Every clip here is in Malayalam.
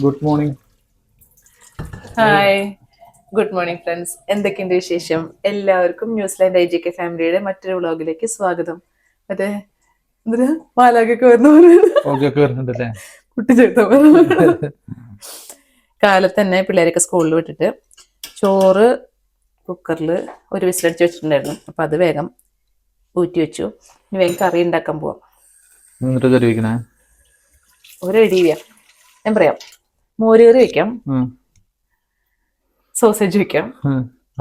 Good morning. Hi, good morning friends. എന്തൊക്കെയുണ്ട് വിശേഷം? എല്ലാവർക്കും ന്യൂസിലാൻഡ് IGK ഫാമിലിയുടെ മറ്റൊരു വ്ളോഗിലേക്ക് സ്വാഗതം. മറ്റേ എന്തിനാ മാലാഖൊക്കെ വരുന്നുണ്ടല്ലേ? കുട്ടി ചേർത്ത കാലത്ത് തന്നെ പിള്ളേരൊക്കെ സ്കൂളിൽ വിട്ടിട്ട് ചോറ് കുക്കറിൽ ഒരു വിസിലടിച്ച് വെച്ചിട്ടുണ്ടായിരുന്നു. അപ്പം അത് വേഗം ഊറ്റി വെച്ചു. ഇനി വേഗം കറി ഉണ്ടാക്കാൻ പോവാം. എന്നിട്ട് കറി വെക്കണേ? ഒരു ഐഡിയ ഞാൻ പറയാം. മോര് കറി വെക്കാം, സോസേജ് വെക്കാം.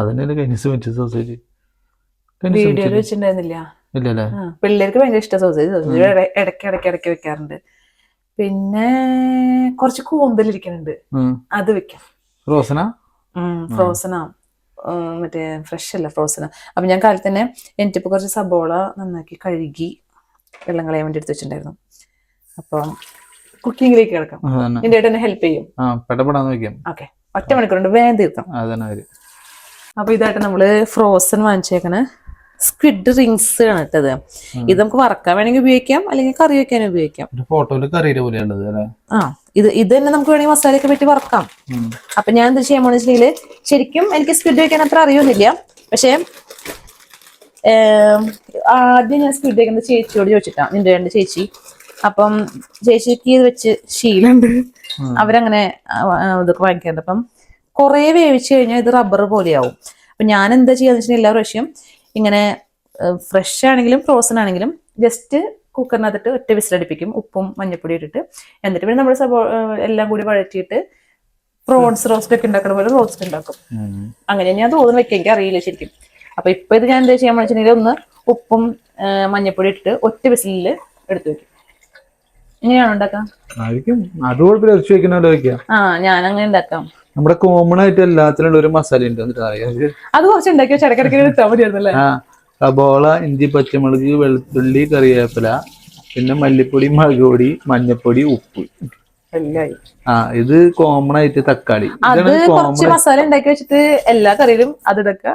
അതന്നെ കഴിഞ്ഞ സോസേജ് വീഡിയോയിൽ വെച്ചിട്ടുണ്ടായിരുന്നില്ല. ഇല്ലല്ലേ? പിള്ളേർക്ക് ഭയങ്കര ഇഷ്ടം സോസേജ്. ഇടയ്ക്ക് വെക്കാറുണ്ട്. പിന്നെ കുറച്ച് കൂന്തലിരിക്കുന്നുണ്ട്, അത് വെക്കാം. ഫ്രോസനാ, മറ്റേ ഫ്രഷ് അല്ല, ഫ്രോസനാ. അപ്പൊ ഞാൻ കാലത്ത് തന്നെ എനിക്കിപ്പോ കുറച്ച് സബോള നന്നാക്കി കഴുകി വെള്ളം കളയാൻ വേണ്ടി എടുത്ത് വെച്ചിട്ടുണ്ടായിരുന്നു. അപ്പം കുക്കിങ്ങിലേക്ക് കിടക്കാം. എന്റെ ഏട്ടൻ എന്നെ ഹെൽപ്പ് ചെയ്യും. ഓക്കെ, 1 മണിക്കൂറുണ്ട് വേഗം തീർക്കാം. അപ്പൊ ഇതായിട്ട് നമ്മള് ഫ്രോസൺ വാങ്ങിച്ചേക്കണ സ്ക്വിഡ് റിങ്സ് ആണ് ഇട്ടത്. ഇത് നമുക്ക് വറക്കാൻ വേണമെങ്കിൽ ഉപയോഗിക്കാം, അല്ലെങ്കിൽ കറി വെക്കാൻ ഉപയോഗിക്കാം. ഇത് തന്നെ നമുക്ക് വേണമെങ്കിൽ മസാലയൊക്കെ പറ്റി വറക്കാം. അപ്പൊ ഞാൻ എന്താ ചെയ്യാൻ പോണെന്ന് വെച്ചിട്ടുണ്ടെങ്കിൽ, ശരിക്കും എനിക്ക് സ്ക്വിഡ് വെക്കാൻ അത്ര അറിയൊന്നുമില്ല. പക്ഷെ ആദ്യം ഞാൻ സ്ക്വിഡ് വെക്കുന്നത് ചേച്ചിയോട് ചോദിച്ചിട്ടാ, നിന്റെ 2 ചേച്ചി. അപ്പം ചേച്ചിക്ക് ഇത് വെച്ച് ശീലമുണ്ട്. അവരങ്ങനെ ഇതൊക്കെ വാങ്ങിക്കാറുണ്ട്. അപ്പം കുറെ വേവിച്ച് കഴിഞ്ഞാൽ ഇത് റബ്ബർ പോലെയാവും. അപ്പൊ ഞാൻ എന്താ ചെയ്യാന്ന് വെച്ചാൽ, എല്ലാ പ്രാവശ്യം ഇങ്ങനെ ഫ്രഷ് ആണെങ്കിലും ഫ്രോസൺ ആണെങ്കിലും ജസ്റ്റ് കുക്കറിനകത്തിട്ട് ഒറ്റ വിസിലടിപ്പിക്കും, ഉപ്പും മഞ്ഞപ്പൊടി ഇട്ടിട്ട്. എന്നിട്ട് പിന്നെ നമ്മൾ എല്ലാം കൂടി വഴറ്റിയിട്ട് പ്രോൺസ് റോസ്റ്റ് ഒക്കെ ഉണ്ടാക്കുന്ന പോലെ റോസ്റ്റ് ഉണ്ടാക്കും. അങ്ങനെ ഞാൻ തോന്നുന്നു വെക്കാൻ, എനിക്ക് അറിയില്ല ശരിക്കും. അപ്പൊ ഇപ്പൊ ഇത് ഞാൻ എന്താ ചെയ്യാൻ വെച്ചിട്ടുണ്ടെങ്കിൽ, ഒന്ന് ഉപ്പും മഞ്ഞപ്പൊടി ഇട്ടിട്ട് ഒറ്റ വിസിലിൽ എടുത്തു വെക്കും. ഇങ്ങനെയാണോ ഉണ്ടാക്കാം? ഞാൻ അങ്ങനെ ഉണ്ടാക്കാം. നമ്മുടെ കോമൺ ആയിട്ട് എല്ലാത്തിനും ഒരു മസാല ഉണ്ട്. അത് കുറച്ച് ഉണ്ടാക്കി വെച്ച് ഇടയ്ക്കിടയ്ക്ക് എടുത്താൽ മതിയായിരുന്നല്ലേ? സബോള, ഇഞ്ചി, പച്ചമുളക്, വെളുത്തുള്ളി, കറിവേപ്പില, പിന്നെ മല്ലിപ്പൊടി, മുളക് പൊടി, മഞ്ഞപ്പൊടി, ഉപ്പ്. ഇത് കോമൺ ആയിട്ട് തക്കാളി. അത് കുറച്ച് മസാല ഉണ്ടാക്കി വെച്ചിട്ട് എല്ലാ കറിയിലും അത് ഇതൊക്കെ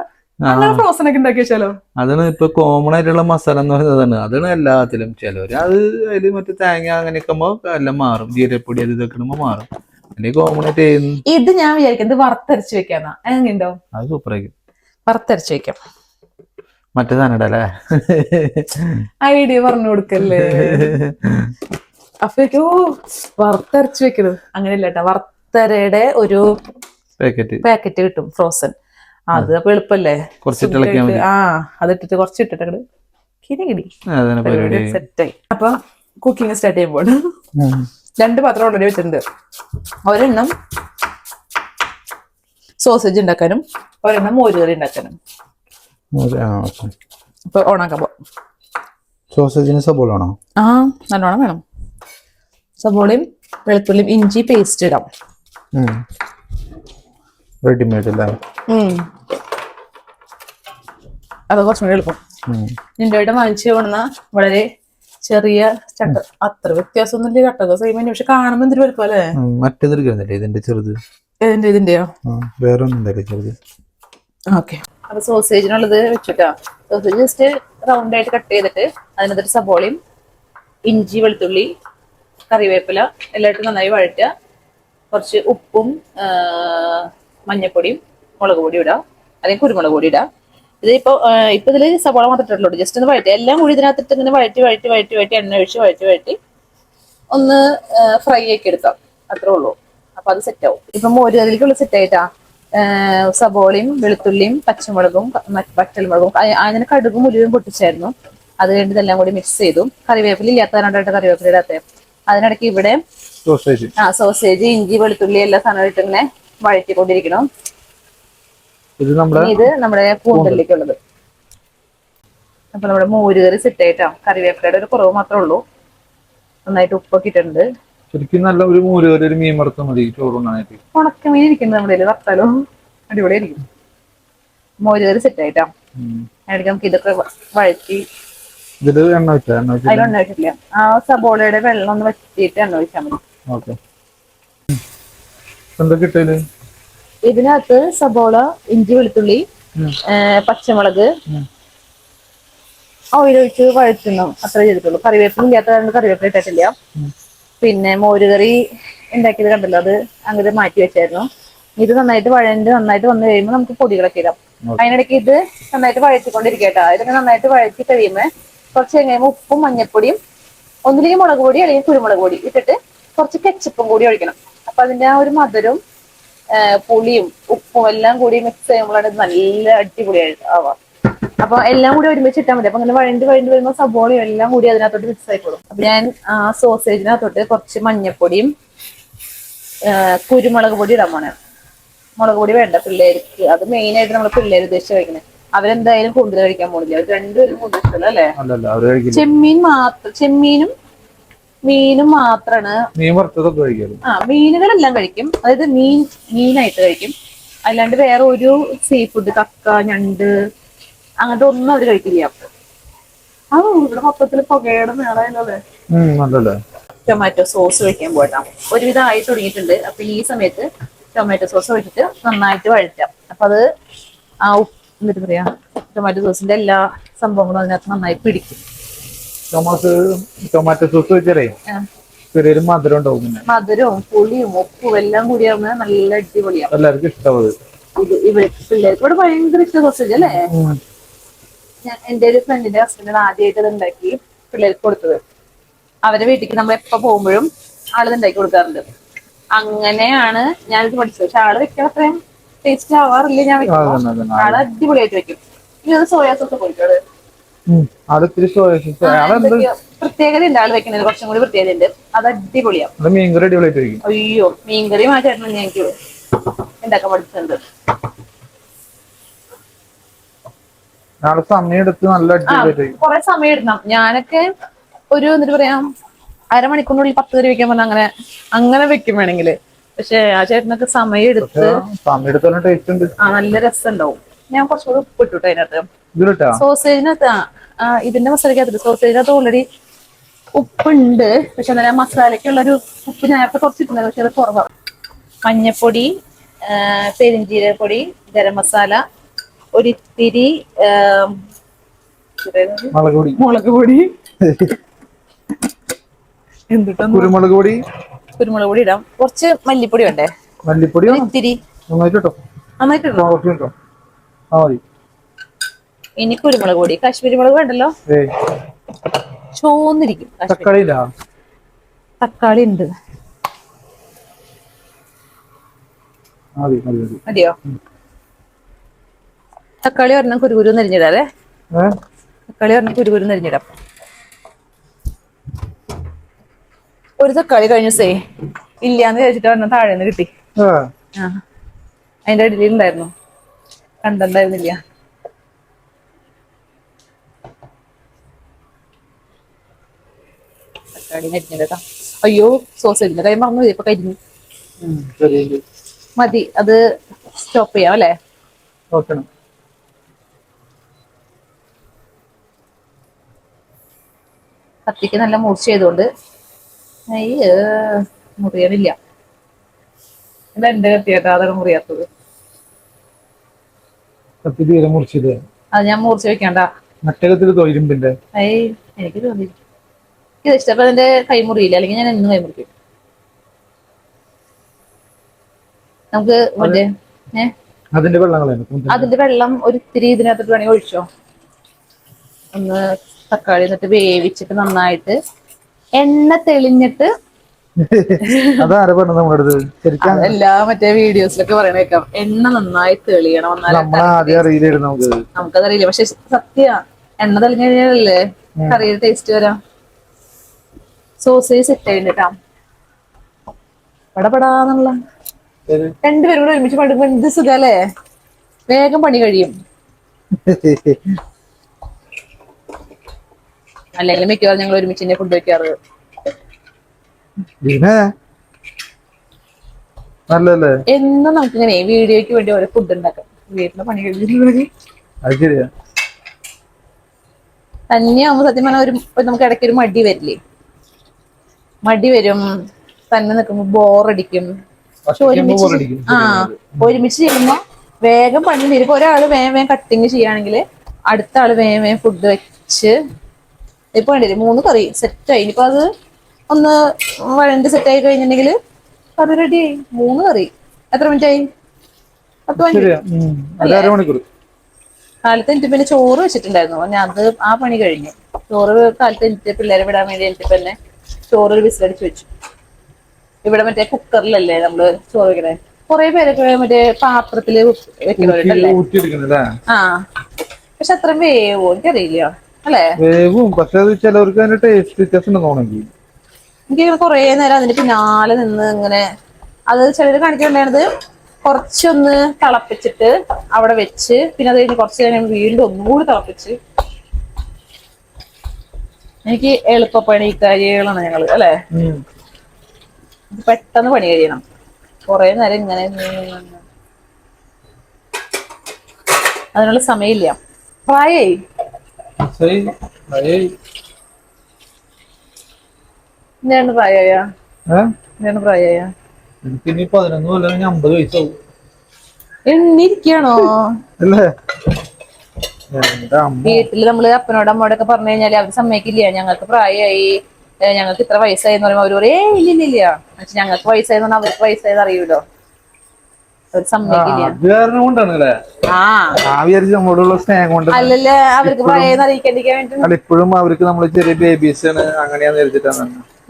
ഫ്രോസൺ ഒക്കെ ഉണ്ടാക്കി വെച്ചാലോ? അതാണ് ഇപ്പൊ കോമൺ ആയിട്ടുള്ള മസാല എന്ന് പറയുന്നതാണ്. അതാണ് എല്ലാത്തിലും. ചിലവര് അത് അതില് മറ്റേ തേങ്ങ അങ്ങനെയൊക്കെ എല്ലാം മാറും, ജീരപ്പൊടി അത് ഇതൊക്കെ ഇടുമ്പോ മാറും. കോമൺ ആയിട്ട് ഇത് ഞാൻ വിചാരിക്കുന്നത് വറുത്തരച്ച് വെക്കാന്നാ. എങ്ങനെയുണ്ടോ? അത് സൂപ്പറായിരിക്കും. വറുത്തരച്ച് വെക്കാം. മറ്റേ സാധനം ഐഡിയ പറഞ്ഞു കൊടുക്കല്ലേ? അപ്പൊ വറുത്തരച്ച് വെക്കരുത്, അങ്ങനെയല്ല കേട്ടോ. വറുത്തരയുടെ ഒരു പാക്കറ്റ് കിട്ടും ഫ്രോസൺ. അത് അപ്പൊ എളുപ്പല്ലേ? അതിട്ടിട്ട് കുറച്ചിട്ടിട്ട് സെറ്റായി. അപ്പൊ കുക്കിംഗ് സ്റ്റാർട്ട് ചെയ്യുമ്പോൾ 2 പാത്രം ഓൾറെഡി വെച്ചിട്ടുണ്ട്. ഒരെണ്ണം സോസേജ് ഉണ്ടാക്കാനും ഒരെണ്ണം മോരുകറി ഉണ്ടാക്കാനും. ഇപ്പൊ ഓണാക്കാൻ പോ. സോസേജിന് സബോള ആണോ? നല്ലോണം വേണം. സബോളയും വെളുത്തുള്ളിയും ഇഞ്ചി പേസ്റ്റ് ഇടാം. റെഡിമെയ്ഡ് അല്ലേ? അത് കുറച്ചും കൂടി എളുപ്പം. നിന്റെ വീട്ടിൽ വാങ്ങിച്ചു കൊണ്ടുവന്ന വളരെ ചെറിയ ചട്ട, അത്ര വ്യത്യാസമൊന്നുമില്ല. ചട്ടക സെയിം തന്നെ, പക്ഷെ കാണുമ്പോ എന്തൊരു വലുപ്പം അല്ലേ? ഇതിന്റെ ചെറുത്. ഇതിന്റെയോ? വേറെ ചെറുത്. ഓക്കെ, അപ്പൊ സോസേജിനുള്ളത് വെച്ചിട്ടാ. സോസേജ് ജസ്റ്റ് റൗണ്ട് ആയിട്ട് കട്ട് ചെയ്തിട്ട് അതിനകത്തൊരു സബോളയും ഇഞ്ചി, വെളുത്തുള്ളി, കറിവേപ്പില എല്ലായിട്ടും നന്നായി വഴറ്റുക. കുറച്ച് ഉപ്പും മഞ്ഞപ്പൊടിയും മുളക് പൊടി ഇടാം, അല്ലെങ്കിൽ കുരുമുളക് പൊടി ഇടാം. ഇപ്പൊ ഇതില് സബോള മാത്രം ഇട്ടിട്ടുള്ളൂ. ജസ്റ്റ് ഒന്ന് വഴറ്റി, എല്ലാം കൂടി ഇതിനകത്തിട്ട് ഇങ്ങനെ വഴറ്റി എണ്ണ ഒഴിച്ച് വഴറ്റി ഒന്ന് ഫ്രൈ ആക്കി എടുക്കാം. അത്രേ ഉള്ളൂ. അപ്പൊ അത് സെറ്റ് ആവും. ഇപ്പൊ മോരുകറിയിലേക്കുള്ള സെറ്റ് ആയിട്ടാ. സബോളയും വെളുത്തുള്ളിയും പച്ചമുളകും വറ്റൽമുളകും അങ്ങനെ കടുകും ഉലുവയും പൊട്ടിച്ചായിരുന്നു. അത് കഴിഞ്ഞ് ഇതെല്ലാം കൂടി മിക്സ് ചെയ്തു. കറിവേപ്പില ഇല്ലാത്തതിനായിട്ട് കറിവേപ്പില ഇടാത്ത. അതിനിടയ്ക്ക് ഇവിടെ സോസേജ്, ഇഞ്ചി, വെളുത്തുള്ളി എല്ലാ സാധനവും ഇട്ട് ഇങ്ങനെ വഴറ്റിക്കൊണ്ടിരിക്കണം. ഇത് നമ്മുടെ കൂന്തലിലേക്കുള്ളത്. അപ്പൊ നമ്മുടെ മോരുകറി സെറ്റ് ആയിട്ടാ. കറിവേപ്പിലയുടെ ഒരു കുറവ് മാത്രമേ ഉള്ളൂ. നന്നായിട്ട് ഉപ്പൊക്കെ ഇട്ടിട്ടുണ്ട്. ശരിക്കും നല്ല ഒരു മോരുകറി, ഒരു മീൻ വറുത്ത മതി ചോറുണ്ണാനായിട്ട്. ഉണക്കമീൻ ഇരിക്കുന്നത് നമ്മുടെ വറുത്താലോ അടിപൊളിയായിരിക്കും. മോരുകറി സെറ്റ് ആയിട്ടാ. അതിലേക്ക് നമുക്ക് ഇതൊക്കെ വഴറ്റി. അതിലെണ്ണ വെച്ചിട്ടില്ല. ആ സബോളയുടെ വെള്ളം ഒന്ന് വറ്റിയിട്ട് എണ്ണ ഒഴിച്ചാൽ മതി. ഇതിനകത്ത് സബോള, ഇഞ്ചി, വെളുത്തുള്ളി, പച്ചമുളക്, ഓയിൽ ഒഴിച്ച് വഴറ്റുന്നു. അത്ര ചെയ്തിട്ടുള്ളൂ. കറിവേപ്പില ഇല്ലാത്ത കറിവേപ്പില ഇട്ടിട്ടില്ല. പിന്നെ മോരുകറി ഉണ്ടാക്കിയത് കണ്ടല്ലോ, അത് അങ്ങനെ മാറ്റി വെച്ചായിരുന്നു. ഇത് നന്നായിട്ട് നന്നായിട്ട് വന്നു കഴിയുമ്പോൾ നമുക്ക് പൊടികളൊക്കെ ഇടാം. അതിനിടയ്ക്ക് ഇത് നന്നായിട്ട് വഴറ്റിക്കൊണ്ടിരിക്കട്ടോ. ഇതൊക്കെ നന്നായിട്ട് വഴറ്റി കഴിയുമ്പോൾ കുറച്ച് കഴിയുമ്പോൾ ഉപ്പും മഞ്ഞപ്പൊടിയും, ഒന്നില്ലെങ്കിൽ മുളക് പൊടി അല്ലെങ്കിൽ കുരുമുളക് പൊടി ഇട്ടിട്ട് കുറച്ച് കെച്ചപ്പും കൂടി ഒഴിക്കണം. അപ്പൊ അതിന്റെ ആ ഒരു മധുരവും പുളിയും ഉപ്പും എല്ലാം കൂടി മിക്സ് ചെയ്യുമ്പോഴാണ് ഇത് നല്ല അടിപൊളിയായിട്ട് ആവാം. അപ്പൊ എല്ലാം കൂടി ഒരുമിച്ച് ഇട്ടാൽ മതി. അപ്പൊ അങ്ങനെ വഴണ്ട് വരുമ്പോൾ സബോളയും എല്ലാം കൂടി അതിനകത്തോട്ട് മിക്സ് ആയിക്കോളും. അപ്പൊ ഞാൻ ആ സോസേജിനകത്തോട്ട് കുറച്ച് മഞ്ഞപ്പൊടിയും കുരുമുളക് പൊടി ഇടാൻ പോണേ. മുളക് പൊടി വേണ്ട പിള്ളേർക്ക്, അത് മെയിൻ ആയിട്ട് നമ്മൾ പിള്ളേർ ഉദ്ദേശിച്ച് കഴിക്കുന്നത്. അവരെന്തായാലും കൂടുതൽ കഴിക്കാൻ പോകുന്നില്ല. അവർ രണ്ടുപേരും കൂടുതൽ ഇഷ്ടമല്ല അല്ലേ? ചെമ്മീനും മീനും മാത്രമാണ്. മീനുകളെല്ലാം കഴിക്കും, അതായത് മീനായിട്ട് കഴിക്കും. അല്ലാണ്ട് വേറെ ഒരു സീ ഫുഡ്, കക്ക, ഞണ്ട് അങ്ങനത്തെ ഒന്നും അവര് കഴിക്കില്ല. ഇവിടെ മൊത്തത്തില് പുകയുടെ മേളല്ലേ. ടൊമാറ്റോ സോസ് വെക്കാൻ പോയിട്ടാം. ഒരുവിധം ആയി തുടങ്ങിയിട്ടുണ്ട്. അപ്പൊ ഈ സമയത്ത് ടൊമാറ്റോ സോസ് ഒഴിച്ചിട്ട് നന്നായിട്ട് വഴറ്റാം. അപ്പൊ അത് ആ എന്നിട്ട് പറയാ ടൊമാറ്റോ സോസിന്റെ എല്ലാ സംഭവങ്ങളും അതിനകത്ത് നന്നായി പിടിക്കും. ടൊമാറ്റോ സോസ് വെച്ചാലേ ചെറിയൊരു മധുരം ഉണ്ടാവും. മധുരവും പുളിയും ഉപ്പും എല്ലാം കൂടിയാവുന്ന നല്ല അടിപൊളിയാണ്. എല്ലാവർക്കും ഇഷ്ടമാവും. പിള്ളേർക്ക് ഇവിടെ ഭയങ്കര ഇഷ്ട സോസേജ് അല്ലേ. ഞാൻ എന്റെ ഒരു ഫ്രണ്ടിന്റെ ഹസ്ബൻഡിന് ആദ്യമായിട്ട് ഇത് ഉണ്ടാക്കി പിള്ളേർക്ക് കൊടുത്തത്. അവരെ വീട്ടിലേക്ക് നമ്മൾ എപ്പോ പോകുമ്പോഴും ആളിത് ഉണ്ടാക്കി കൊടുക്കാറുണ്ട്. അങ്ങനെയാണ് ഞാനിത് പഠിച്ചത്. പക്ഷെ ആള് വെക്കാൻ അത്രയും ടേസ്റ്റ് ആവാറില്ല. ഞാൻ വെക്കുമ്പോ ആള് അടിപൊളിയായിട്ട് വെക്കും. ഇനി അത് സോയാ സോസ് പോയിട്ടോട് പ്രത്യേകത ഉണ്ട്. ആള് വെക്കുന്നത് കുറച്ചും കൂടി പ്രത്യേകത ഉണ്ട്. അത് അടിപൊളിയാണ്. അയ്യോ, മീൻകറി മാറ്റായിരുന്നു ഞങ്ങൾക്ക് ഉണ്ടാക്കാൻ പഠിച്ചിട്ടുണ്ട്. കൊറേ സമയം എടുക്കണം. ഞാനൊക്കെ ഒരു എന്നിട്ട് പറയാം അരമണിക്കൂറിനുള്ളിൽ 10 കറി വെക്കാൻ പറഞ്ഞാൽ അങ്ങനെ വെക്കും വേണമെങ്കില്. പക്ഷെ ആ ചേട്ടനൊക്കെ സമയം എടുത്ത് നല്ല രസം ഉണ്ടാവും. ഞാൻ കുറച്ചുകൂടി ഉപ്പ് ഇട്ടുട്ടോ അതിനകത്ത്. സോസേജിനകത്ത് ഇതിന്റെ മസാലക്കകത്ത് സോസേജിനകത്ത് ഓൾറെഡി ഉപ്പുണ്ട്. പക്ഷെ എന്നാലും മസാലക്കുള്ളൊരു ഉപ്പ് നേരത്തെ കുറച്ചിട്ടുണ്ടായിരുന്നു. പക്ഷെ അത് കുറവാണ്. മഞ്ഞപ്പൊടി, പെരിഞ്ജീരകപ്പൊടി, ഗരം മസാല, ഒരിത്തിരി മുളക് പൊടി, കുരുമുളക് പൊടി ഇടാം. കുറച്ച് മല്ലിപ്പൊടി വേണ്ടേ? ഇത്തിരി നന്നായിട്ടോ. ഇനി കുരുമുളക് പൊടി. കാശ്മീരി മുളക് വേണ്ടല്ലോ, ചോന്നിരിക്കും. തക്കാളി ഉണ്ട്. മതിയോ? തക്കാളി ഒരെണ്ണം കുരുകുരു നരിഞ്ഞിടാല്ലേ. തക്കാളി ഒരെണ്ണം കുരുകുരു നരിഞ്ഞിടാം. ഒരു തക്കാളി കഴിഞ്ഞ ഇല്ലാന്ന് ചോദിച്ചിട്ട് ഒരെണ്ണം താഴേന്ന് കിട്ടി. അതിന്റെ അടിയിലുണ്ടായിരുന്നു, കണ്ടുണ്ടായിരുന്നില്ല. തക്കാളി നരിഞ്ഞിടാം. അയ്യോ, സോസേജിന്റെ കൈ മറന്നു. ഇപ്പൊ കരിഞ്ഞു. മതി, അത് സ്റ്റോപ്പ് ചെയ്യാം അല്ലേ? കത്തിക്ക് നല്ല മൂർച്ച ചെയ്തോണ്ട് മുറിയണില്ല. ഇത് എന്റെ കത്തിയാട്ടോ, അതൊക്കെ മുറിയാത്തത്. അത് ഞാൻ മൂർച്ച വെക്കണ്ട. എനിക്ക് തോന്നി ഇത് ഇഷ്ടം. അപ്പൊ അതിന്റെ കൈമുറിയില്ല, അല്ലെങ്കിൽ ഞാൻ എന്നും കൈമുറിക്കും. നമുക്ക് മറ്റേ അതിന്റെ വെള്ളം ഒരിത്തിരി ഇതിനകത്തോട്ട് വേണമെങ്കിൽ ഒഴിച്ചോ. ഒന്ന് തക്കാളി എന്നിട്ട് വേവിച്ചിട്ട് നന്നായിട്ട് എണ്ണ തെളിഞ്ഞിട്ട് എല്ലാ മറ്റേ വീഡിയോസിലൊക്കെ പറയണ കേൾക്കാം, എണ്ണ നന്നായി തെളിയണം. നമുക്കതറിയില്ല. പക്ഷെ സത്യ എണ്ണ തെളിഞ്ഞു കഴിഞ്ഞാലല്ലേ കറിയുടെ ടേസ്റ്റ് വരാം. സോസേജ് സെറ്റ് ആയിട്ടാ പടപടാന്നുള്ള. രണ്ടുപേരും കൂടെ ഒരുമിച്ച് പണിയുമ്പോ എന്ത് സുഖല്ലേ, വേഗം പണി കഴിയും. അല്ലെങ്കിൽ മിക്കവാറും ഞങ്ങൾ ഒരുമിച്ച് തന്നെ ഫുഡ് വെക്കാറ്. എന്നും നമുക്കിങ്ങനെ വീഡിയോക്ക് വേണ്ടി ഓരോ ഫുഡ് ഉണ്ടാക്കാം. വീട്ടിലെ പണി കഴിഞ്ഞിട്ടുണ്ടെങ്കിൽ തന്നെയാവുമ്പോ സത്യം പറഞ്ഞാൽ നമുക്ക് ഇടയ്ക്ക് ഒരു മടി വരില്ലേ? മടി വരും. തന്നെ നിൽക്കുമ്പോ ബോറടിക്കും. പക്ഷെ ഒരുമിച്ച് ചെയ്യുമ്പോ വേഗം പണി തീരും. ഇപ്പൊ ഒരാള് വേഗം കട്ടിങ് ചെയ്യുകയാണെങ്കിൽ അടുത്ത ആള് വേഗം ഫുഡ് വെച്ച് ഇപ്പൊ വേണ്ടില്ല 3 കറി സെറ്റായി. ഇനിയിപ്പോ അത് ഒന്ന് വഴണ്ട് സെറ്റായി കഴിഞ്ഞിട്ടുണ്ടെങ്കിൽ കറി റെഡി. 3 കറി. എത്ര മിനിറ്റ് ആയി? 10 മിനിറ്റ്. ശരിയാ. ഒരു അരമണിക്കൂർ. കാലത്ത് എനിക്ക് പിന്നെ ചോറ് വെച്ചിട്ടുണ്ടായിരുന്നു. ഞാൻ അത് ആ പണി കഴിഞ്ഞു. ചോറ് കാലത്ത് എനിക്ക് പിള്ളേരെ വിടാൻ വേണ്ടി എനിക്ക് തന്നെ ചോറ് ഒരു വിസിലടിച്ച് വെച്ചു. ഇവിടെ മറ്റേ കുക്കറിലല്ലേ നമ്മള് ചോറ് വെക്കണേ. കുറെ പേരൊക്കെ മറ്റേ പാത്രത്തില് വെക്കണവരുണ്ടല്ലേ. ആ പക്ഷെ അത്ര വേവോ എനിക്കറിയില്ല അല്ലേ. വേവും, പക്ഷെ അത് ചിലവർക്ക് അതിന്റെ ടേസ്റ്റ് വ്യത്യാസം ഉണ്ടെന്നോണെങ്കിൽ. എനിക്ക് കുറെ നേരം അതിന്റെ പിന്നാലെ നിന്ന് ഇങ്ങനെ അത് ചിലര് കാണിക്കുന്നുണ്ടായിരുന്നത് കുറച്ചൊന്ന് തിളപ്പിച്ചിട്ട് അവിടെ വെച്ച് പിന്നെ അത് കഴിഞ്ഞ് കുറച്ച് നേരം വീണ്ടും ഒന്നുകൂടി തിളപ്പിച്ച്. എനിക്ക് എളുപ്പപ്പണി കാര്യങ്ങളാണ് ഞങ്ങള് അല്ലെ. പെട്ടെന്ന് പണി കഴിയണം. കുറെ നേരം ഇങ്ങനെ അതിനുള്ള സമയമില്ല. പ്രായേ ഞാൻ പ്രായമായ ഞാൻ പ്രായമായ എനിക്കിനി 11 കൊല്ലം 50 വയസ്സാവും. എണ്ണിരിക്കണോ? അല്ലേ? വീട്ടില് നമ്മള് അപ്പനോട് അമ്മോടൊക്കെ പറഞ്ഞു കഴിഞ്ഞാല് അവര് സമ്മതിക്കില്ല. ഞങ്ങൾക്ക് പ്രായമായി, ഞങ്ങൾക്ക് ഇത്ര വയസ്സായി എന്ന് പറയുമ്പോൾ അവര് പറയും ഇല്ലില്ല. പക്ഷെ ഞങ്ങൾക്ക് വയസ്സായെന്ന് പറഞ്ഞാൽ അവർക്ക് വയസ്സായെന്ന് അറിയൂലോ. അവര് സമ്മതിക്കില്ല. അത് കാരണം കൊണ്ടാണല്ലേ നമ്മളോടുള്ള സ്നേഹം കൊണ്ട്. അല്ലല്ല അവർക്ക് പ്രായം അറിയിക്കാണ്ടിരിക്കാൻ വേണ്ടി. അല്ല ഇപ്പോഴും അവർക്ക് നമ്മള് ചെറിയ ബേബീസ് ആണ് അങ്ങനെയാന്ന് കരുതിട്ടാണ്.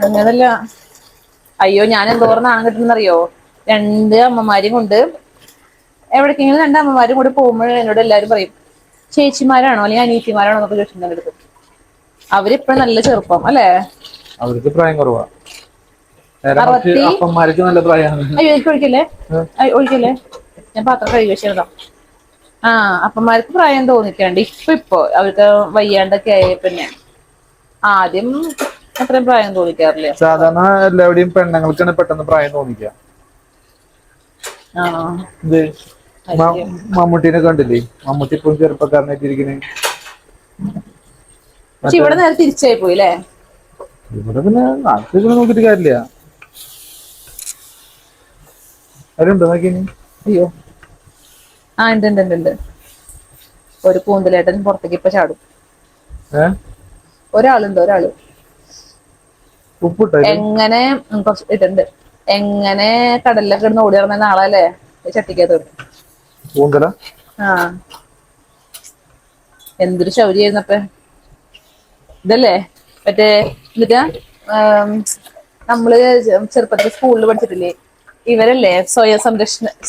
അങ്ങനല്ല. അയ്യോ ഞാൻ എന്തോരം നാണം കിട്ടുന്നറിയോ. 2 അമ്മമാരും കൊണ്ട് എവിടേക്കെങ്കിലും 2 അമ്മമാരും കൂടി പോകുമ്പോൾ എന്നോട് എല്ലാവരും പറയും ചേച്ചിമാരാണോ അല്ലെങ്കിൽ അനീത്തിമാരാണോ എന്നൊക്കെ ചോദിച്ചിട്ടുണ്ട് എടുക്കും. അവരിപ്പോഴും നല്ല ചെറുപ്പം അല്ലേ. അവർക്ക് പ്രായം കുറവാ. 60. അപ്പന്മാർക്ക് നല്ല പ്രായമാണ്. അയ്യോ എനിക്ക് ഒഴിക്കല്ലേ ഞാൻ പാത്രം കഴുകി വെച്ചിരുന്നോ. ആ അപ്പന്മാർക്ക് പ്രായം തോന്നിക്കാണ്ട് ഇപ്പൊ അവർക്ക് വയ്യാണ്ടൊക്കെ ആയ പിന്നെ ആദ്യം അത്രയും പ്രായം തോന്നിക്കാറില്ല. സാധാരണ എല്ലാവരുടെയും പെണ്ണുങ്ങൾക്കാണ് പെട്ടെന്ന് പ്രായം തോന്നിക്കുക. മമ്മൂട്ടിനെ കണ്ടില്ലേ? മമ്മൂട്ടി ഇപ്പം ചെറുപ്പക്കാരനായിട്ടിരിക്കണേ. പക്ഷെ ഇവിടെ നേരെ തിരിച്ചായി പോയി അല്ലേ. ഇവിടെ പിന്നെ നാട്ടിൽ നോക്കിട്ട് കാര്യമില്ല. അവരുണ്ടോ നോക്കിനി? അയ്യോ ആ ഉണ്ട്. ഒരു കൂന്തലേട്ടൻ പുറത്തേക്ക് ഇപ്പൊ ചാടും. ഒരാളുണ്ട്. എങ്ങനെ കുറച്ച് ഇട്ടുണ്ട്. എങ്ങനെ കടലിലൊക്കെ ഇടുന്ന ഓടി ഇറങ്ങുന്ന ആളല്ലേ ചട്ടിക്കകത്ത്. ആ എന്തൊരു ശൗര്യായിരുന്നപ്പ. ഇതല്ലേ മറ്റേ എന്നിട്ടാ നമ്മള് ചെറുപ്പത്തിൽ സ്കൂളിൽ പഠിച്ചിട്ടില്ലേ ഇവരല്ലേ സ്വയം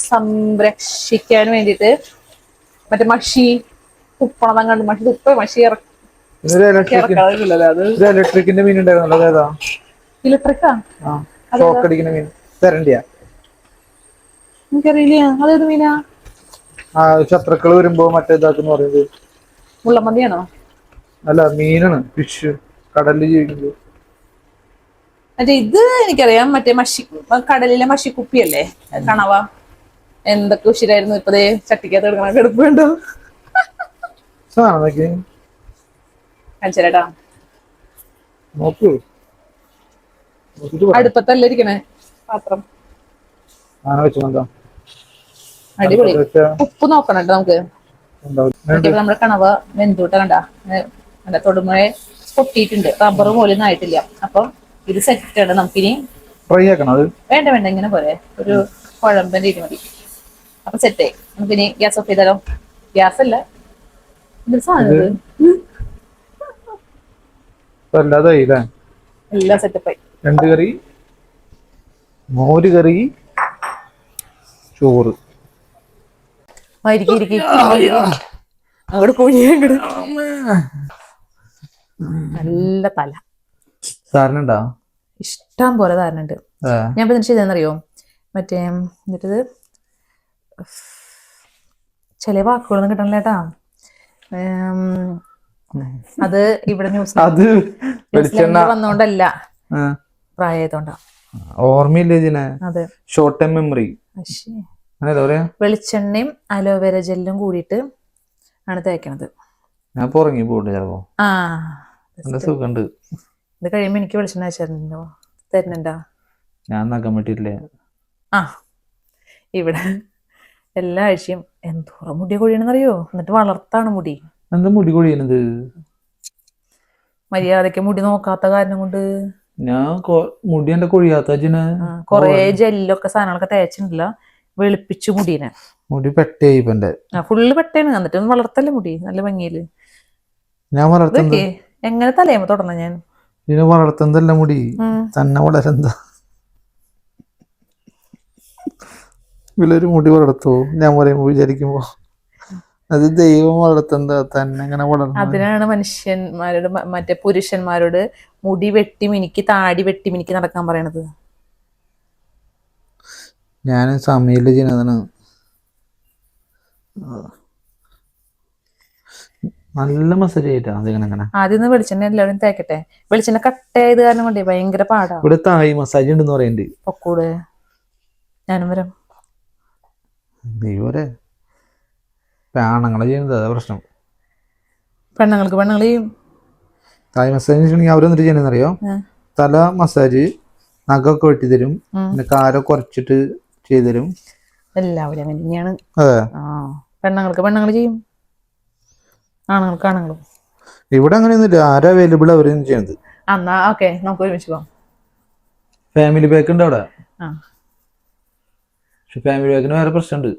സംരക്ഷിക്കാൻ വേണ്ടിട്ട് മറ്റേ മഷി തുപ്പണം കണ്ട് മഷി ഇലക്ട്രിക്കിന്റെ മീൻ ഉണ്ടായിരുന്നല്ലോ. ഏതാ? ഇലക്ട്രിക്കാ? ഷോക്കടിക്കുന്ന മീൻ തരണ്ടിയാ? എനിക്കറിയില്ല. അതേത് മീനാ? ശത്രുക്കൾ വരുമ്പോ മറ്റേതാക്കെന്ന് പറയുന്നത് മുള്ളമന്തിയാണോ? അല്ല, മീനാണ്. ഫിഷ് കടലിൽ ജീവിക്കുന്നത്. മറ്റേ ഇത് എനിക്കറിയാം. മറ്റേ കടലിലെ മഷിക്കുപ്പിയല്ലേ കണവ. എന്തൊക്കെ ഉശിരായിരുന്നു. ഇപ്പതേ ചട്ടിക്കകത്ത് എടുക്കണ കിടപ്പുണ്ടോ? കാണിച്ചേരാട്ടാ. അടുപ്പത്തല്ല ഇരിക്കണേ പാത്രം. അടിപൊളി. ഉപ്പ് നോക്കണം കേട്ടോ നമുക്ക്. നമ്മുടെ കണവ വെന്തൂട്ട കണ്ട തൊടുമുഴ പൊട്ടിയിട്ടുണ്ട്. റബ്ബർ പോലെയൊന്നും ആയിട്ടില്ല. അപ്പൊ ഇത് സെറ്റ് ആണ്. നമുക്കിനി വേണ്ട ഇങ്ങനെ പോലെ ഒരു കുഴമ്പന്റെ ഇത് മതി. അപ്പൊ സെറ്റ്. നമുക്കിനി ഗ്യാസ് ഓഫ് ചെയ്താലോ? ഗ്യാസ് അല്ല എല്ലാം സെറ്റപ്പായി. 2 കറി, മോര് കറി, ചോറ്. അങ്ങോട്ട് പോയി നല്ല തല സാറിനുണ്ടോ? ഇഷ്ടം പോലെ ധാരണുണ്ട്. ഞാൻ ഇപ്പൊ എന്നിട്ട് ചെയ്തെന്നറിയോ മറ്റേ എന്നിട്ടത് ചില വാക്കുകളൊന്നും കിട്ടണില്ലേട്ടാ. അത് ഇവിടെ ന്യൂസിലൻഡിൽ വന്നോണ്ടല്ല, പ്രായമായതുകൊണ്ടാ. ഓർമ്മയില്ലേ? അതെ, ഷോർട്ട് ടൈം മെമ്മറി. വെളിച്ചെണ്ണയും അലോവേര ജെല്ലും കൂടിയിട്ട് ആണ് തേക്കണത്. ഞാൻ ഉറങ്ങി പോയിട്ട് ചിലപ്പോ. സുഖണ്ട്. ഇത് കഴിയുമ്പോ എനിക്ക് വെളിച്ചെണ്ണ വെച്ചിട്ടുണ്ടോ തരുന്നുണ്ടോ? ഞാൻ നഖം വെട്ടിയിട്ടില്ലേ. ഇവിടെ എല്ലാ ആഴ്ചയും എന്തോരം മുടി കൊഴിയണെന്നറിയോ. എന്നിട്ട് വളർത്താണ് മുടി. എന്താ മുടി കൊഴിയണത്? മര്യാദക്ക് മുടി നോക്കാത്ത കാരണം കൊണ്ട്. ഞാൻ മുടി എന്റെ കൊഴിയാത്ത കൊറേ ജെല്ലൊക്കെ സാധനങ്ങളൊക്കെ തേച്ചിട്ടില്ല, വെളുപ്പിച്ചു മുടീനെ. മുടി പെട്ടയായി ഇപ്പൊ എന്റെ. ഫുള്ള് പെട്ടയാണ്. എന്നിട്ട് വളർത്തല്ലേ മുടി നല്ല ഭംഗിയില്. ഞാൻ വളർത്തുന്നത് എങ്ങനെ തലയുമ്പോ തുടർന്ന ഞാൻ ഇതിനെ വളർത്തുന്നതല്ല, മുടി തന്നെ വളരെന്താ. ഇതിലൊരു മുടി വളർത്തുവോ ഞാൻ പറയുമ്പോ വിചാരിക്കുമ്പോ അത് ദൈവം വളർത്തുന്നത് തന്നെ ഇങ്ങനെ വളർന്നു. അതിനാണ് മനുഷ്യന്മാരോട് മറ്റേ പുരുഷന്മാരോട് മുടി വെട്ടി മിനിക്ക് താടി വെട്ടി മിനിക്ക് നടക്കാൻ പറയണത്. ഞാൻ സമയില് ചെയ്യുന്നതാണ്. നല്ല മസാജ് ആയിട്ടാ അതിങ്ങനെ. ആദ്യം വെളിച്ചെണ്ണ എല്ലാവരും തേക്കട്ടെ. വെളിച്ചെണ്ണ കട്ടയായത് കാരണം കൊണ്ടേ ഭയങ്കര പാടാ. ഇവിടെ തായ് മസാജ് ഉണ്ടെന്ന് പറയുന്നുണ്ട്. പൊക്കൂടെ ഞാനും വരാം. ദൈവരെ ആണുങ്ങളെ ചെയ്യുന്നത് അതാ പ്രശ്നം. പെണ്ണുങ്ങൾക്ക് പെണ്ണുങ്ങൾ ചെയ്യും. തായ് മസാജ് ചെയ്യണമെങ്കിൽ അവരെന്നിട്ട് ചെയ്യണമെന്നറിയോ? തല മസാജ്, നഖമൊക്കെ വെട്ടി തരും, പിന്നെ കാലൊക്കെ കുറച്ചിട്ട് ചെയ്തു തരും. എല്ലാവരും അങ്ങനെ തന്നെയാണ്. അതെ, പെണ്ണുങ്ങൾക്ക് പെണ്ണുങ്ങൾ ചെയ്യും, ആണുങ്ങൾക്ക് ആണുങ്ങളും. ഇവിടെ അങ്ങനെയൊന്നുമില്ല. ആരാ അവൈലബിൾ അവരും ചെയ്യുന്നത്. എന്നാ ഓക്കെ, നമുക്ക് ഒരുമിച്ച് പോവാം. ഫാമിലി പാക്ക് ഉണ്ട് അവിടെ. പക്ഷെ ഫാമിലി പാക്കിന് വേറെ പ്രശ്നമുണ്ട്.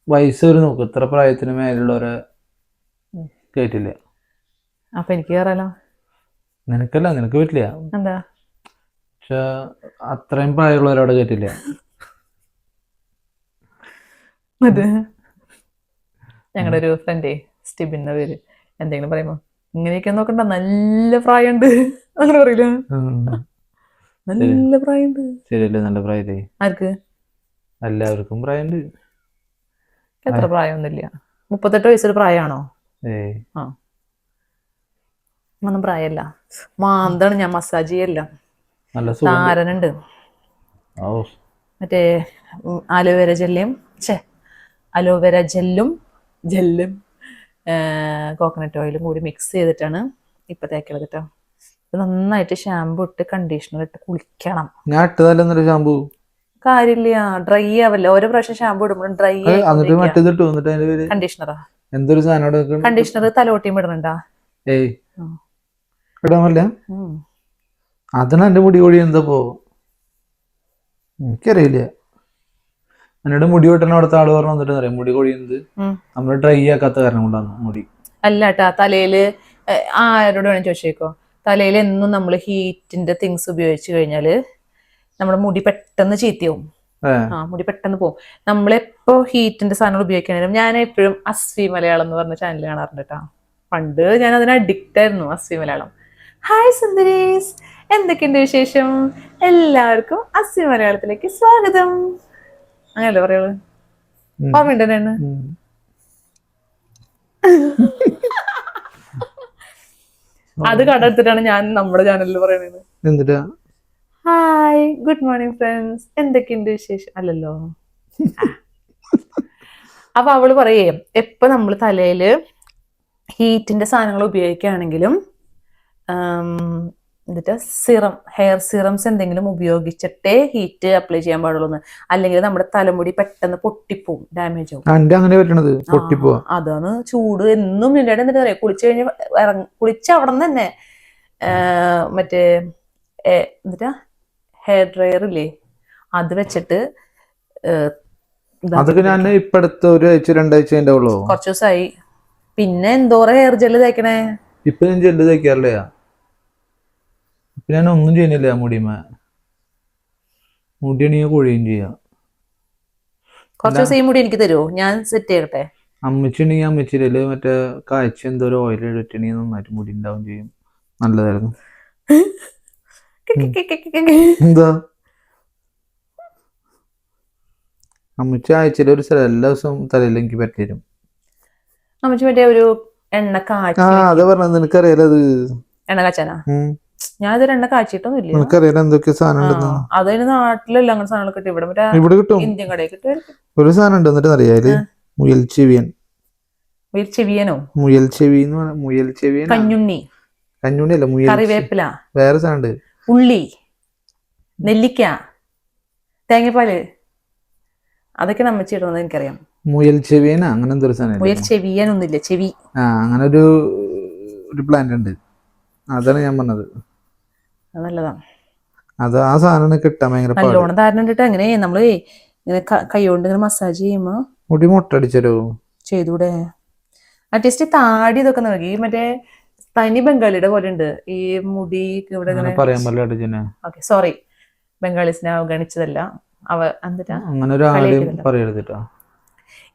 വയസ്സ് ഒരു നോക്കും, ഇത്ര പ്രായത്തിന് മേലുള്ളവരെ കേട്ടില്ല. അപ്പൊ എനിക്ക് കയറാലോ? നിനക്കല്ല, നിനക്ക് പറ്റില്ല. എന്താ? പക്ഷെ അത്രയും പ്രായമുള്ളവരവിടെ കേട്ടില്ല. ഞങ്ങളുടെ ഒരു ഫ്രണ്ടേ സ്റ്റീബിന്റെ പേര് എന്തെങ്കിലും പറയുമ്പോ ഇങ്ങനെയൊക്കെ നോക്കണ്ട, നല്ല പ്രായമുണ്ട് അങ്ങനെ പറയില്ല. നല്ല പ്രായമുണ്ട്. ശരിയല്ലേ? നല്ല പ്രായല്ലേ? ആർക്ക്? എല്ലാവർക്കും പ്രായമുണ്ട്. എത്ര പ്രായമൊന്നുമില്ല. 38 വയസ്സൊരു പ്രായമാണോ? ഒന്നും പ്രായമല്ല. മാന്താണ് ഞാൻ. മസാജ് ചെയ്യല്ല. താരനുണ്ട്. മറ്റേ അലോവേര ജെല്ലും കോക്കനട്ട് ഓയിലും കൂടി മിക്സ് ചെയ്തിട്ടാണ് ഇപ്പൊ തേക്കണത് കേട്ടോ. നന്നായിട്ട് ഷാമ്പു ഇട്ട് കണ്ടീഷണർ ഇട്ട് കുളിക്കണം. ഞാൻ ഇട്ടതല്ല ഷാമ്പു. കാര്യമില്ല, ഡ്രൈ ആവല്ല. ഓരോ പ്രാവശ്യം ഷാമ്പു ഇടുമ്പോഴും ഡ്രൈ കണ്ടീഷണറാ. എന്തൊരു സാധനം കണ്ടീഷണർ തലോട്ടിയും ഇടണണ്ടാ? ഇടാമല്ല. അതിന് എന്റെ മുടി കൊഴി എന്താപ്പോ എനിക്കറിയില്ല. എന്നോട് മുടി വെട്ടണ അവിടുത്തെ ആള് പറഞ്ഞു വന്നിട്ട് അറിയാം മുടി കൊഴിയുന്നത് നമ്മള് ഡ്രൈ ആക്കാത്ത കാരണം കൊണ്ടാണ് മുടി. അല്ലാട്ടാ, തലയില് ആരോട് വേണം ചോദിച്ചേക്കോ, തലയിൽ എന്നും നമ്മൾ ഹീറ്റിന്റെ തിങ്സ് ഉപയോഗിച്ച് കഴിഞ്ഞാല് നമ്മുടെ മുടി പെട്ടെന്ന് ചീത്തയാവും. മുടി പെട്ടെന്ന് പോകും. നമ്മളെപ്പോ ഹീറ്റിന്റെ സാധനങ്ങൾ ഉപയോഗിക്കണേലും ഞാൻ എപ്പോഴും അസ്വി മലയാളം എന്ന് പറഞ്ഞ ചാനൽ കാണാറുണ്ട് കേട്ടോ. പണ്ട് ഞാൻ അതിന് അഡിക്റ്റ് ആയിരുന്നു, അസ്വി മലയാളം. ഹായ് സുന്ദരീസ്, എന്തൊക്കെയുണ്ട് വിശേഷം? എല്ലാവർക്കും അസ്വി മലയാളത്തിലേക്ക് സ്വാഗതം. അങ്ങനല്ലേ പറയുള്ളൂ. ഓർമ്മയുണ്ട് തന്നെ. അത് കണ്ടെടുത്തിട്ടാണ് ഞാൻ നമ്മുടെ ചാനലിൽ പറയുന്നത്. എന്തിട്ടാ? ഹായ് ഗുഡ് മോർണിംഗ് ഫ്രണ്ട്സ്, എന്തൊക്കെയുണ്ട് വിശേഷം അല്ലല്ലോ. അപ്പൊ അവള് പറയേ എപ്പൊ നമ്മൾ തലയില് ഹീറ്റിന്റെ സാധനങ്ങൾ ഉപയോഗിക്കുകയാണെങ്കിലും എന്നിട്ട് ഹെയർ സിറംസ് എന്തെങ്കിലും ഉപയോഗിച്ചിട്ടേ ഹീറ്റ് അപ്ലൈ ചെയ്യാൻ പാടുള്ളൂ. അല്ലെങ്കിൽ നമ്മുടെ തലമുടി പെട്ടെന്ന് പൊട്ടിപ്പോവും, ഡാമേജ് ആവും. അതാണ് ചൂട്. എന്നും നിന്റെ എന്നിട്ട് പറയാം കുളിച്ചു കഴിഞ്ഞ് കുളിച്ച അവിടെ നിന്ന് തന്നെ മറ്റേ എന്നിട്ടാ ഹെയർ ഡ്രയർ ഇല്ലേ, അത് വെച്ചിട്ട് അതൊക്കെ ഞാൻ ഇപ്പൊ അടുത്ത 1-2 ആഴ്ച കുറച്ച് ദിവസമായി. പിന്നെ എന്തോരം ഹെയർ ജെല്ല് തേക്കണേ? ഇപ്പൊ ഞാൻ ജെല്ല് തേക്കാറില്ല. ഇപ്പൊ ഞാൻ ഒന്നും ചെയ്യുന്നില്ല. മുടിയാണെങ്കിൽ കൊഴിയും ചെയ്യാം. കുറച്ച് ദിവസം ഈ മുടി എനിക്ക് തരുമോ? ഞാൻ സെറ്റ് ചെയ്യട്ടെ. അമ്മച്ചിണ്ടെങ്കിൽ അമ്മച്ചിയില് മറ്റേ കാഴ്ച എന്തോരം ഓയിൽ ഇട്ടിട്ടുണ്ടെങ്കിൽ നന്നായിട്ട് മുടി ഉണ്ടാവും ചെയ്യും. നല്ലതായിരുന്നു. എന്താ അമ്മച്ചി ആഴ്ചയിൽ ഒരു സ്ഥലം എല്ലാ ദിവസവും തലയിൽ എനിക്ക് പറ്റിരും. അമ്മച്ചി മറ്റേ ഒരു എണ്ണ കാച്ചി അത് പറഞ്ഞത് നിനക്കറിയാലോ? അത് എണ്ണ കാച്ചാനാ? ഞാൻ ഇതൊരു എണ്ണ കാച്ചിട്ടൊന്നുമില്ല. നിനക്കറിയാലോ എന്തൊക്കെ സാധനം ഉണ്ടെന്ന്? അതിന് നാട്ടിലല്ല അങ്ങനെ സാധനങ്ങൾ കിട്ടും. ഇവിടെ കിട്ടും. ഇന്ത്യൻ കടയിൽ കിട്ടും. ഒരു സാധനം ഉണ്ട്, എന്നിട്ട് അറിയാല് മുയൽ ചെവിയനോ? കഞ്ഞുണ്ണി അല്ല, കറിവേപ്പില, വേറെ സാധനം, ഉള്ളി, നെല്ലിക്ക, തേങ്ങാപ്പാല്, അതൊക്കെ നമ്മച്ചി ഇടുന്നത് എനിക്കറിയാം. മുയൽ ചെവിയന അങ്ങനെ എന്തൊരു സാധനം. മുയൽ ചെവിയനൊന്നുമില്ല, ചെവി. അങ്ങനെ ഒരു പ്ലാന്റ് ഉണ്ട്. അതാണ് ഞാൻ പറഞ്ഞത്. അത് നല്ലതാണ്. അത് ആ സാധനം കിട്ടാൻ ഭയങ്കര പാട്. നല്ലോണം ധാരണ ഉണ്ടിട്ട് അങ്ങനെ നമ്മള് ഇങ്ങനെ കൈ കൊണ്ട് ഇങ്ങനെ മസാജ് ചെയ്യുമ്പോ മുടി മൊട്ടടിച്ചല്ലോ. ചെയ്തൂടെ? അറ്റ്ലീസ്റ്റ് താടി ഇതൊക്കെ നോക്കി മറ്റേ തനി ബംഗാളിയുടെ പോലെ ഉണ്ട് ഈ മുടി ഇവിടെ ഇങ്ങനെ. പറയാൻ പറ്റില്ല. ഓക്കെ സോറി, ബംഗാളീസിനെ അവഗണിച്ചതല്ല. എന്നിട്ടാ അങ്ങനെ ഒരു ആദ്യം പറയരുതിട്ടോ.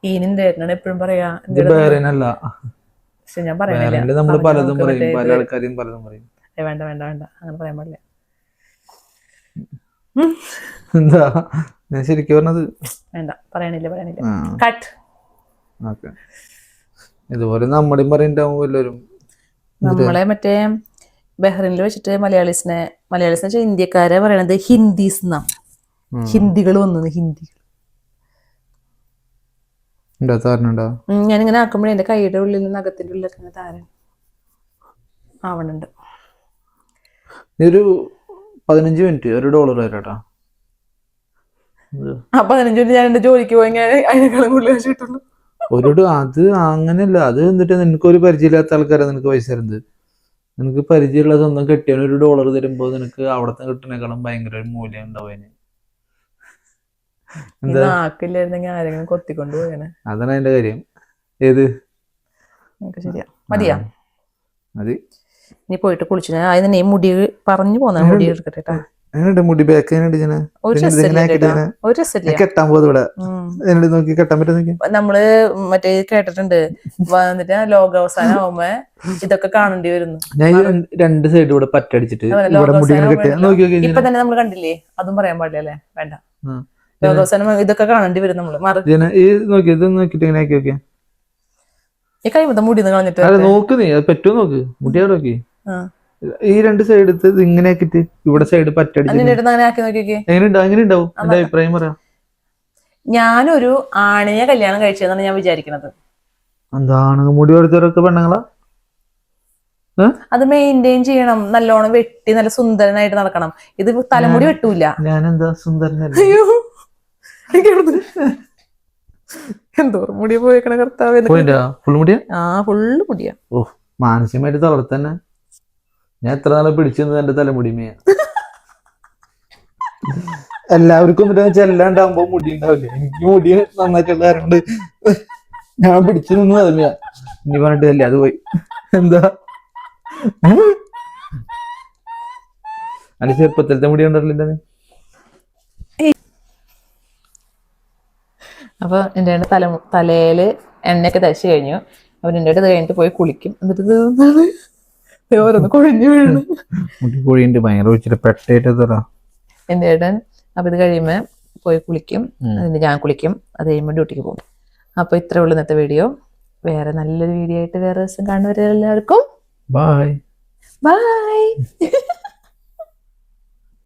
ഈനിന്റെ എപ്പോഴും പറയാ. പക്ഷെ ഞാൻ പറയുന്നില്ല. നമ്മൾ പലതും പറയും, പല ആൾക്കാരും പലതും പറയും. വേണ്ട വേണ്ട വേണ്ട, അങ്ങനെ പറയാൻ പാടില്ല. എന്താ ഞാൻ ശരിക്കും പറഞ്ഞത്? വേണ്ട, പറയണില്ല. കട്ട്. ഓക്കെ, ഇതുപോലെ നമ്മുടെയും പറയുന്നുണ്ടാവും എല്ലാവരും. നമ്മളെ മറ്റേ ബഹ്റിനിൽ വെച്ചിട്ട് മലയാളീസിനെ ഇന്ത്യക്കാരെ പറയണത് ഹിന്ദീസ് എന്നാ. ഹിന്ദികൾ വന്നത് ഹിന്ദികൾ. ഞാനിങ്ങനെ ആക്കുമ്പോഴേ എന്റെ കൈയുടെ ഉള്ളിൽ നഖത്തിന്റെ ഉള്ളിലൊക്കെ ഇങ്ങനെ താരൻ ആവണുണ്ട്. ഒരു 15 മിനിറ്റ് $1 വരാട്ടാ. ആ 15 മിനിറ്റ് ഞാൻ എന്റെ ജോലിക്ക് പോയി അതിനേക്കാളും കൂടുതൽ കിട്ടുള്ളൂ. അത് അങ്ങനെയല്ല. അത് എന്നിട്ട് നിനക്കൊരു പരിചയമില്ലാത്ത ആൾക്കാരെ നിനക്ക് പൈസ തരുന്നത്. നിനക്ക് പരിചയമുള്ള സ്വന്തം കെട്ടിയവന് $1 തരുമ്പോ നിനക്ക് അവിടത്തെ കിട്ടുന്നേക്കാളും ഭയങ്കര ഒരു മൂല്യം ഉണ്ടാവും. ആരെങ്കിലും കൊത്തിക്കൊണ്ട് പോയനെ. അതാണ് അതിന്റെ കാര്യം. ഏത് ശരിയാ, മതിയാ മതി. നീ പോയിട്ട് കുളിച്ചു. ഞാൻ ആദ്യം നീ മുടി പറഞ്ഞു പോന്ന മുടി എടുക്കട്ടെ. മുടി ബാക്ക് കെട്ടാൻ പോകും. നോക്കി കെട്ടാൻ പറ്റും. നമ്മള് മറ്റേ കേട്ടിട്ടുണ്ട്, വന്നിട്ട് ലോകാവസാനം ആവുമ്പോ ഇതൊക്കെ കാണേണ്ടി വരുന്നു. ഞാൻ 2 സൈഡ് കൂടെ പറ്റടിച്ചിട്ട് ഇപ്പൊ തന്നെ നമ്മള് കണ്ടില്ലേ? അതും പറയാൻ പാടില്ല അല്ലേ? വേണ്ട. ലോകാവസാനം ഇതൊക്കെ കാണേണ്ടി വരും നമ്മള്. ഈ കൈമത്തെ മുടി കളഞ്ഞിട്ട് നോക്ക്. നീ പറ്റുമോ നോക്ക്. മുടിയാ നോക്കി. ഈ 2 സൈഡ് എടുത്ത് ഇങ്ങനെ ആക്കിട്ട് ഇവിടെ സൈഡ് പറ്റടിച്ച് എങ്ങനെ ഉണ്ടാവും? എന്റെ അഭിപ്രായം പറയാം. ഞാനൊരു ആണിനെ കല്യാണം കഴിച്ചതെന്നാണ് ഞാൻ വിചാരിക്കുന്നത്. എന്താണ് മുടി കൊടുത്തവരൊക്കെ പെണ്ണുങ്ങളാ? അത് മെയിൻറ്റെയിൻ ചെയ്യണം, നല്ലോണം വെട്ടി നല്ല സുന്ദരനായിട്ട് നടക്കണം. ഇത് തലമുടി വെട്ടൂല. ഞാനെന്താ സുന്ദരനല്ല? എന്തോ മുടി പോയിക്കണ കർത്താവ്. ഫുള്ള് മുടിയാ? ആ ഫുള്ള് മുടിയാ. ഓ, മാനസികമായിട്ട് തളർത്തന്നെ. ഞാൻ എത്ര നാളെ പിടിച്ചിരുന്നത് എന്റെ തലമുടിമയാ. എല്ലാവർക്കും ചെല്ലാണ്ടാവുമ്പോ മുടി ഉണ്ടാവില്ലേ? എനിക്ക് മുടി നന്നായിട്ടുള്ളവരുണ്ട്. ഞാൻ പിടിച്ചു നിന്ന് തന്നെയാ. ഇനി പറഞ്ഞിട്ടല്ലേ അത് പോയി. എന്താ അതിന് ചെറുപ്പത്തിലത്തെ മുടി കണ്ടിട്ടില്ല. അപ്പൊ എന്റെ തലയില് എണ്ണയൊക്കെ തേച്ച് കഴിഞ്ഞു. അപ്പൊ എന്റെ ഇത് കഴിഞ്ഞിട്ട് പോയി കുളിക്കും. എന്നിട്ട് ഓരോന്ന് കൊഴിഞ്ഞു വീഴുന്നു. മുടി കൊഴിയുണ്ട് ഭയങ്കര ഒഴിച്ചിട്ട് പെട്ടേറ്റതാ എന്റെ ഏട്ടൻ. അപ്പൊ ഇത് കഴിയുമ്പോ പോയി കുളിക്കും. അതിന് ഞാൻ കുളിക്കും. അത് കഴിയുമ്പോ ഡ്യൂട്ടിക്ക് പോകും. അപ്പൊ ഇത്രേ ഉള്ളൂ ഇന്നത്തെ വീഡിയോ. വേറെ നല്ലൊരു വീഡിയോ ആയിട്ട് വേറെ ദിവസം കാണുന്നവരെ എല്ലാവർക്കും ബൈ.